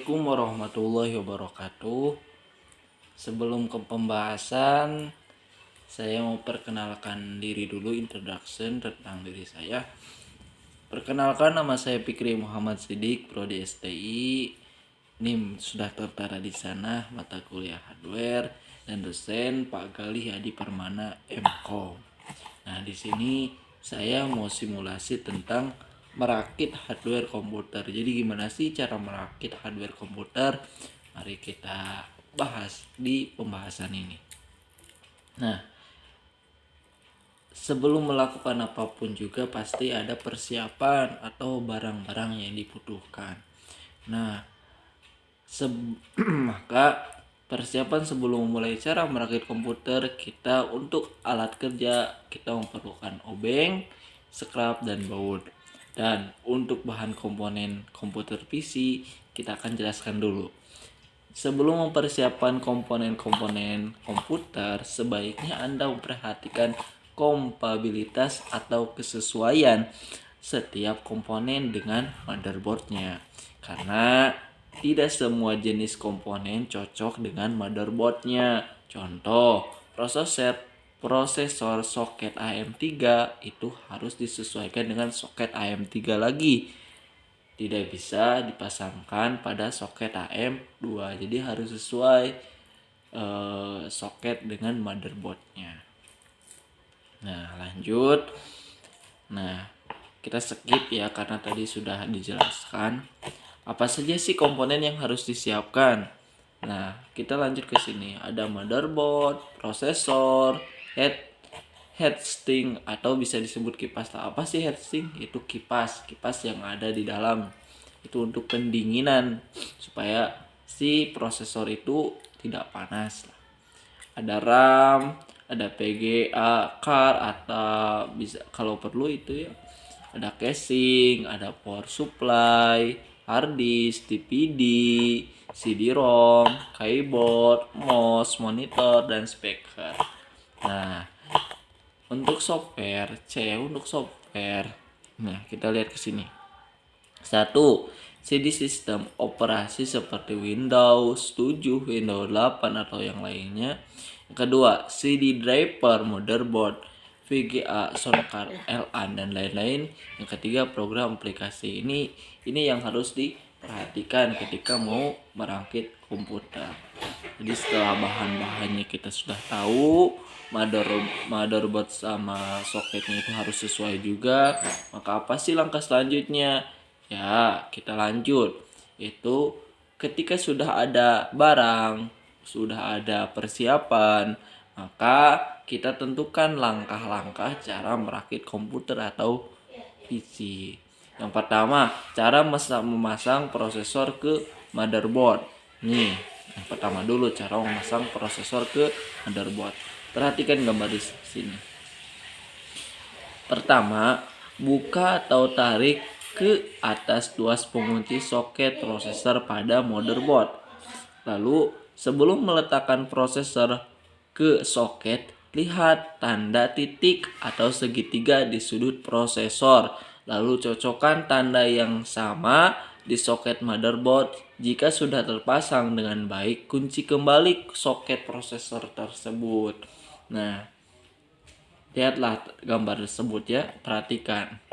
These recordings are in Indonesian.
Assalamualaikum warahmatullahi wabarakatuh. Sebelum ke pembahasan, saya mau perkenalkan diri dulu, introduction tentang diri saya. Perkenalkan, nama saya Fikri Muhammad Siddiq, Prodi STI. NIM sudah tertera di sana, mata kuliah hardware, dan dosen Pak Galih Hadi Permana MKom. Nah, di sini saya mau simulasi tentang merakit hardware komputer. Jadi gimana sih cara merakit hardware komputer? Mari kita bahas di pembahasan ini. Nah, sebelum melakukan apapun juga pasti ada persiapan atau barang-barang yang dibutuhkan. Nah, maka persiapan sebelum memulai cara merakit komputer, kita untuk alat kerja kita memerlukan obeng, scrap, dan baut. Dan untuk bahan komponen komputer PC kita akan jelaskan dulu. Sebelum mempersiapkan komponen-komponen komputer, sebaiknya Anda memperhatikan kompatibilitas atau kesesuaian setiap komponen dengan motherboardnya. Karena tidak semua jenis komponen cocok dengan motherboardnya. Contoh, prosesor soket AM3 itu harus disesuaikan dengan soket AM3 lagi. Tidak bisa dipasangkan pada soket AM2. Jadi harus sesuai soket dengan motherboardnya. Nah, lanjut. Nah, kita skip ya karena tadi sudah dijelaskan. Apa saja sih komponen yang harus disiapkan? Nah, kita lanjut ke sini. Ada motherboard, prosesor, heatsink atau bisa disebut kipas. Apa sih heatsink? Itu kipas yang ada di dalam. Itu untuk pendinginan supaya si prosesor itu tidak panas. Ada RAM, ada PGA card atau bisa kalau perlu itu ya. Ada casing, ada power supply, hard disk, DPD, CD-ROM, keyboard, mouse, monitor, dan speaker. Nah, untuk software, Nah, kita lihat ke sini. 1. CD sistem operasi seperti Windows 7, Windows 8 atau yang lainnya. Yang kedua, CD driver, motherboard, VGA, sound card, LAN, dan lain-lain. Yang ketiga, program aplikasi. Ini yang harus diperhatikan ketika mau merakit komputer. Jadi setelah bahan-bahannya kita sudah tahu, motherboard sama soketnya itu harus sesuai juga. Maka apa sih langkah selanjutnya? Ya, kita lanjut. Itu ketika sudah ada barang, sudah ada persiapan, maka kita tentukan langkah-langkah cara merakit komputer atau PC. Yang pertama, cara memasang prosesor ke motherboard. Nih, yang pertama dulu cara memasang prosesor ke motherboard. Perhatikan gambar di sini. Pertama, buka atau tarik ke atas tuas pengunci soket prosesor pada motherboard. Lalu, sebelum meletakkan prosesor ke soket, lihat tanda titik atau segitiga di sudut prosesor. Lalu cocokkan tanda yang sama di soket motherboard. Jika sudah terpasang dengan baik, kunci kembali soket prosesor tersebut. Nah, lihatlah gambar tersebut ya, perhatikan.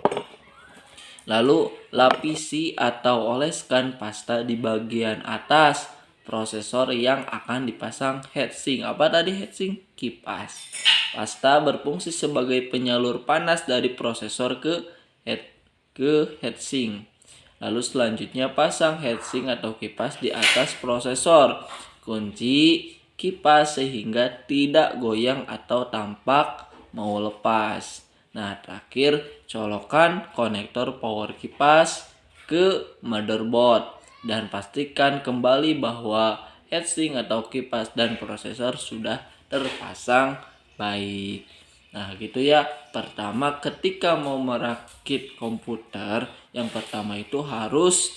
Lalu lapisi atau oleskan pasta di bagian atas prosesor yang akan dipasang heatsink. Apa tadi heatsink? Kipas. Pasta berfungsi sebagai penyalur panas dari prosesor ke heatsink. Lalu selanjutnya pasang heatsink atau kipas di atas prosesor. Kunci kipas sehingga tidak goyang atau tampak mau lepas. Nah, terakhir colokan konektor power kipas ke motherboard dan pastikan kembali bahwa heatsink atau kipas dan prosesor sudah terpasang baik. Nah, gitu ya. Pertama, ketika mau merakit komputer, yang pertama itu harus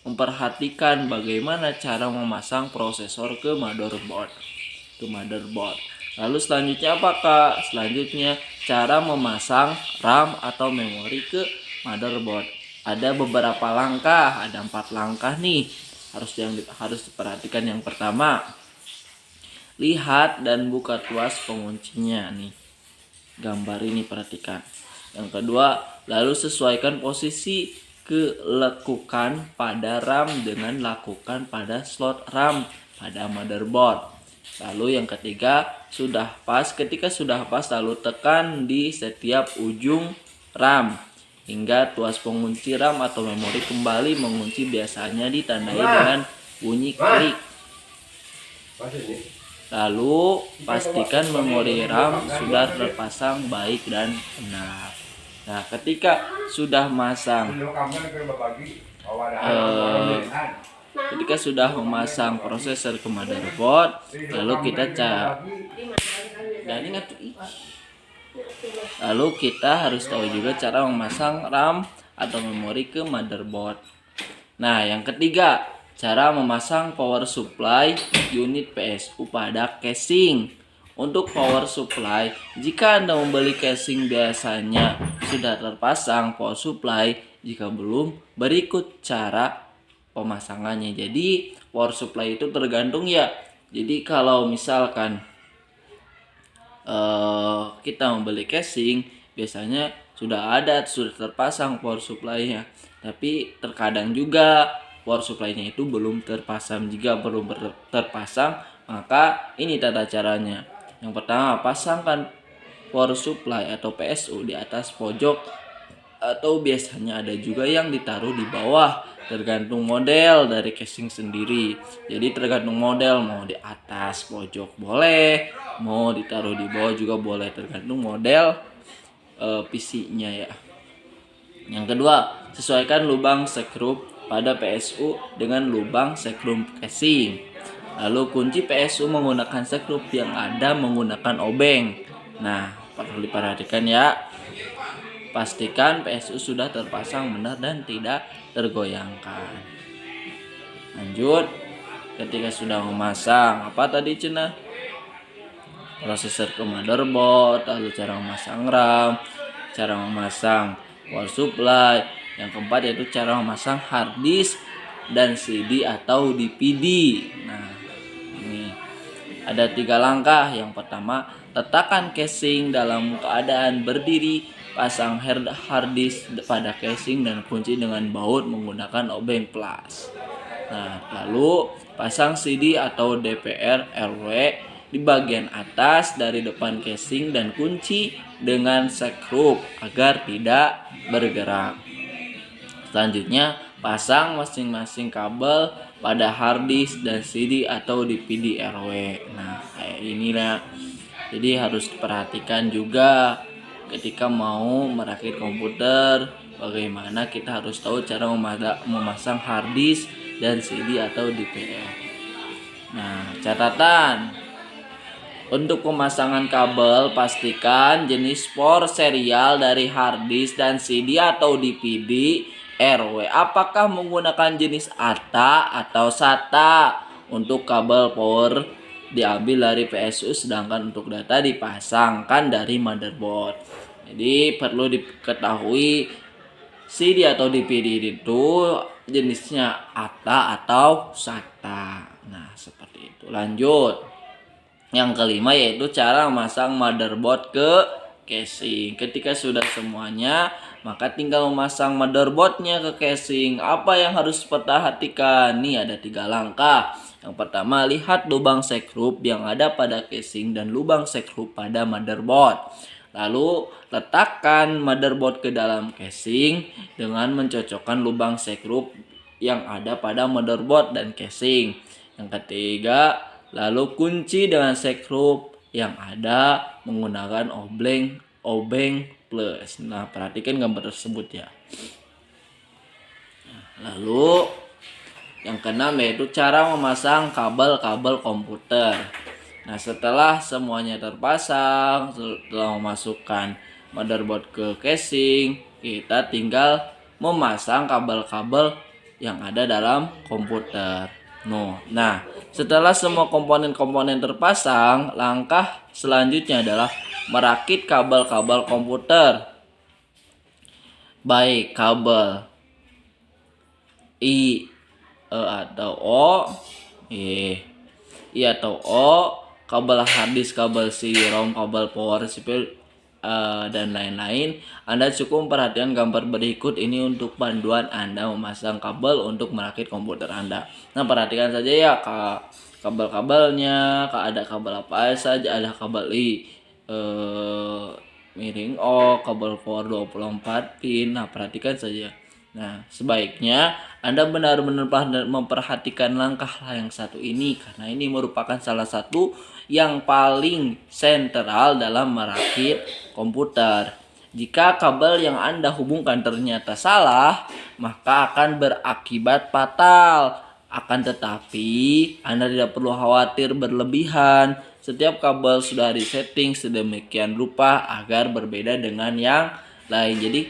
memperhatikan bagaimana cara memasang prosesor ke motherboard. Lalu selanjutnya apa, Kak? Selanjutnya cara memasang RAM atau memori ke motherboard. ada beberapa langkah, ada 4 langkah nih harus diperhatikan. Yang pertama, lihat dan buka tuas penguncinya nih. Gambar ini perhatikan. Yang kedua, lalu sesuaikan posisi kelekukan pada RAM dengan lakukan pada slot RAM pada motherboard. Lalu yang ketiga, ketika sudah pas lalu tekan di setiap ujung RAM hingga tuas pengunci RAM atau memori kembali mengunci, biasanya ditandai dengan bunyi klik. Lalu pastikan memori RAM sudah terpasang baik dan benar. Nah, ketika sudah memasang prosesor ke motherboard, lalu kita harus tahu juga cara memasang RAM atau memori ke motherboard. Nah, yang ketiga, cara memasang power supply unit PSU pada casing. Untuk power supply, jika Anda membeli casing biasanya sudah terpasang power supply. Jika belum, berikut cara pemasangannya. Jadi power supply itu tergantung ya. Jadi kalau misalkan kita membeli casing, biasanya sudah terpasang power supply-nya. Tapi terkadang juga power supply-nya itu belum terpasang. Jika belum terpasang, maka ini tata caranya. Yang pertama, pasangkan power supply atau PSU di atas pojok, atau biasanya ada juga yang ditaruh di bawah, tergantung model dari casing sendiri. Jadi tergantung model, mau di atas pojok boleh, mau ditaruh di bawah juga boleh, tergantung model PC-nya ya. Yang kedua, sesuaikan lubang sekrup pada PSU dengan lubang sekrup casing. Lalu kunci PSU menggunakan sekrup yang ada menggunakan obeng. Nah, perlu diperhatikan ya. Pastikan PSU sudah terpasang benar dan tidak tergoyangkan. Lanjut, ketika sudah memasang prosesor ke motherboard, lalu cara memasang RAM, cara memasang power supply. Yang keempat yaitu cara memasang hard disk dan CD atau DVD. Nah, ini ada 3 langkah. Yang pertama, letakkan casing dalam keadaan berdiri, pasang hard disk pada casing dan kunci dengan baut menggunakan obeng plus. Nah, lalu pasang CD atau DPR RW di bagian atas dari depan casing dan kunci dengan sekrup agar tidak bergerak. Selanjutnya, pasang masing-masing kabel pada hard disk dan CD atau DVD RW. Nah, kayak inilah. Jadi harus diperhatikan juga ketika mau merakit komputer, bagaimana kita harus tahu cara memasang hard disk dan CD atau DPR. Nah, catatan. Untuk pemasangan kabel, pastikan jenis port serial dari hard disk dan CD atau DVD RW apakah menggunakan jenis ATA atau SATA. Untuk kabel power diambil dari PSU, sedangkan untuk data dipasangkan dari motherboard. Jadi perlu diketahui CD atau DVD itu jenisnya ATA atau SATA. Nah, seperti itu. Lanjut. Yang kelima yaitu cara memasang motherboard ke casing. Ketika sudah semuanya, maka tinggal memasang motherboardnya ke casing. Apa yang harus diperhatikan? Nih ada 3 langkah. Yang pertama, lihat lubang sekrup yang ada pada casing dan lubang sekrup pada motherboard. Lalu letakkan motherboard ke dalam casing dengan mencocokkan lubang sekrup yang ada pada motherboard dan casing. Yang ketiga, lalu kunci dengan sekrup yang ada menggunakan obeng plus. Nah, perhatikan gambar tersebut ya. Lalu yang keenam yaitu cara memasang kabel-kabel komputer. Nah, setelah semuanya terpasang, setelah memasukkan motherboard ke casing, kita tinggal memasang kabel-kabel yang ada dalam komputer. Nah, setelah semua komponen-komponen terpasang, langkah selanjutnya adalah merakit kabel-kabel komputer. Baik kabel I, E atau O, I atau O, kabel harddisk, kabel CD-ROM, kabel power supply, dan lain-lain. Anda cukup perhatikan gambar berikut ini untuk panduan Anda memasang kabel untuk merakit komputer Anda. Nah, perhatikan saja ya kabel-kabelnya, ada kabel apa saja, ada kabel I, miring O, kabel power 24 pin. Nah, perhatikan saja. Nah, sebaiknya Anda benar-benar memperhatikan langkah yang satu ini, karena ini merupakan salah satu yang paling sentral dalam merakit komputer. Jika kabel yang Anda hubungkan ternyata salah, maka akan berakibat fatal. Akan tetapi, Anda tidak perlu khawatir berlebihan. Setiap kabel sudah disetting sedemikian rupa agar berbeda dengan yang lain. Jadi,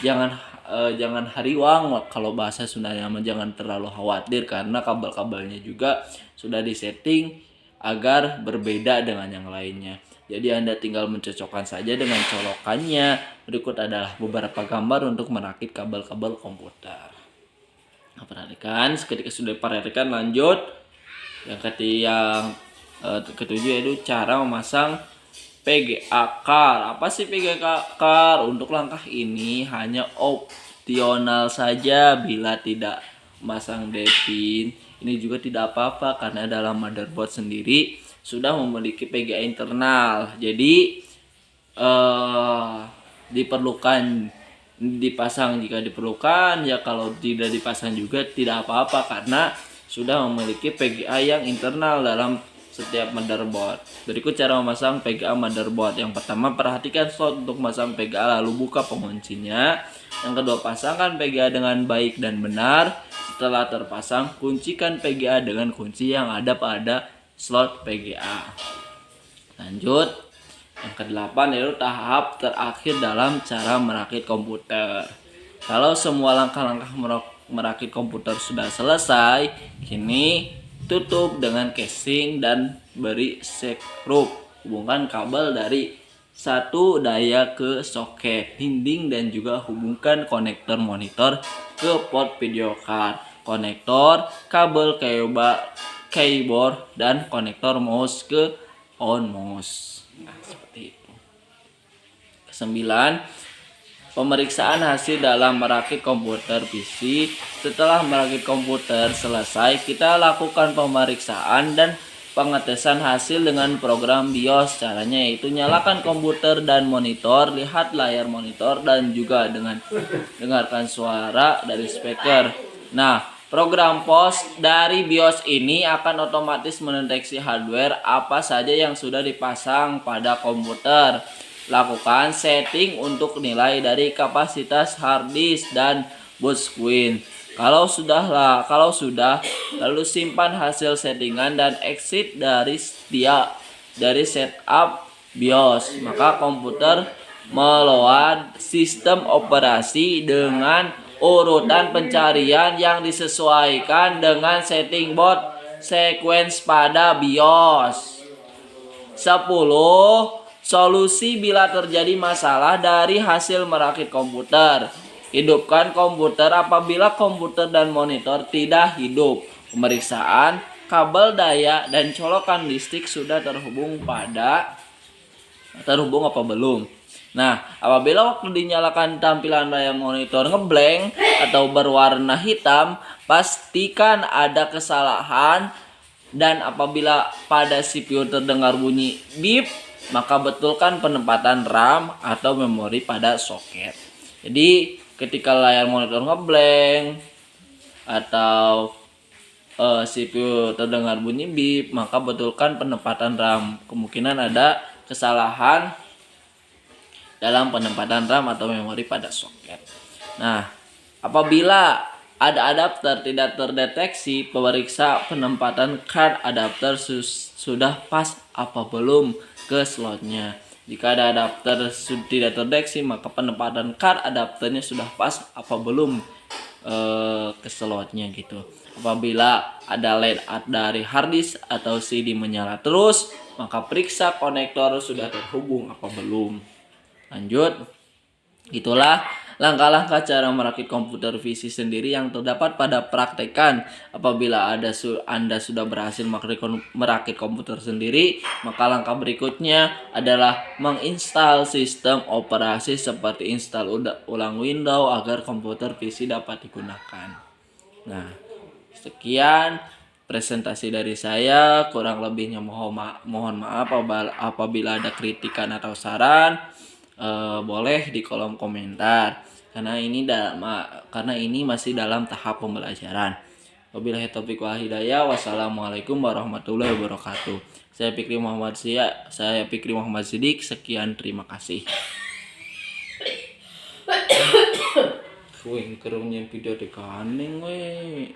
jangan hariwang kalau bahasa Sundanya, jangan terlalu khawatir karena kabel-kabelnya juga sudah disetting agar berbeda dengan yang lainnya. Jadi Anda tinggal mencocokkan saja dengan colokannya. Berikut adalah beberapa gambar untuk merakit kabel-kabel komputer. Nah, perhatikan, ketika sudah diperhatikan, lanjut yang ketujuh yaitu cara memasang PGA car. Apa sih PGA car? Untuk langkah ini hanya opsional saja bila tidak memasang depin. Ini juga tidak apa-apa karena dalam motherboard sendiri sudah memiliki PGA internal. Jadi diperlukan dipasang jika diperlukan, ya kalau tidak dipasang juga tidak apa-apa karena sudah memiliki PGA yang internal dalam setiap motherboard. Berikut cara memasang PGA motherboard. Yang pertama, perhatikan slot untuk memasang PGA lalu buka penguncinya. Yang kedua, pasangkan PGA dengan baik dan benar. Setelah terpasang, kuncikan PGA dengan kunci yang ada pada slot PGA. Lanjut, yang kedelapan yaitu tahap terakhir dalam cara merakit komputer. Kalau semua langkah-langkah merakit komputer sudah selesai, kini tutup dengan casing dan beri skrup. Hubungkan kabel dari satu daya ke soket dinding dan juga hubungkan konektor monitor ke port video card, konektor kabel keyboard dan konektor mouse ke on mouse. Nah, seperti itu. Kesembilan, pemeriksaan hasil dalam merakit komputer PC. Setelah merakit komputer selesai, kita lakukan pemeriksaan dan pengetesan hasil dengan program BIOS. Caranya yaitu nyalakan komputer dan monitor, lihat layar monitor dan juga dengarkan suara dari speaker. Nah, program POS dari BIOS ini akan otomatis mendeteksi hardware apa saja yang sudah dipasang pada komputer. Lakukan setting untuk nilai dari kapasitas hard disk dan boot screen. Kalau sudah, lalu simpan hasil settingan dan exit dari setup BIOS. Maka komputer meload sistem operasi dengan urutan pencarian yang disesuaikan dengan setting boot sequence pada BIOS. 10. Solusi bila terjadi masalah dari hasil merakit komputer. Hidupkan komputer apabila komputer dan monitor tidak hidup. Pemeriksaan kabel daya dan colokan listrik sudah terhubung apa belum. Nah, apabila waktu dinyalakan tampilan layar monitor ngeblank atau berwarna hitam, pastikan ada kesalahan. Dan apabila pada CPU terdengar bunyi beep, maka betulkan penempatan RAM atau memori pada soket. Jadi ketika layar monitor ngeblank atau CPU terdengar bunyi beep, maka betulkan penempatan RAM. Kemungkinan ada kesalahan dalam penempatan RAM atau memori pada soket. Nah, apabila ada adapter tidak terdeteksi, periksa penempatan card adapter sudah pas apa belum ke slotnya. Jika ada adapter tidak terdeteksi, maka penempatan card adapternya sudah pas apa belum ke slotnya gitu. Apabila ada LED dari harddisk atau CD menyala terus, maka periksa konektor sudah terhubung apa belum. Lanjut, itulah Langkah-langkah cara merakit komputer PC sendiri yang terdapat pada praktekan. Apabila Anda sudah berhasil merakit komputer sendiri, maka langkah berikutnya adalah menginstal sistem operasi seperti install ulang Windows agar komputer PC dapat digunakan. Nah, sekian presentasi dari saya. Kurang lebihnya mohon maaf apabila ada kritikan atau saran. Boleh di kolom komentar karena ini masih dalam tahap pembelajaran. Wabillahi taufiq wal hidayah. Wassalamualaikum warahmatullahi wabarakatuh. Saya Fikri Muhammad Siddiq. Sekian, terima kasih. Wih, kerumnya video di kaning weh.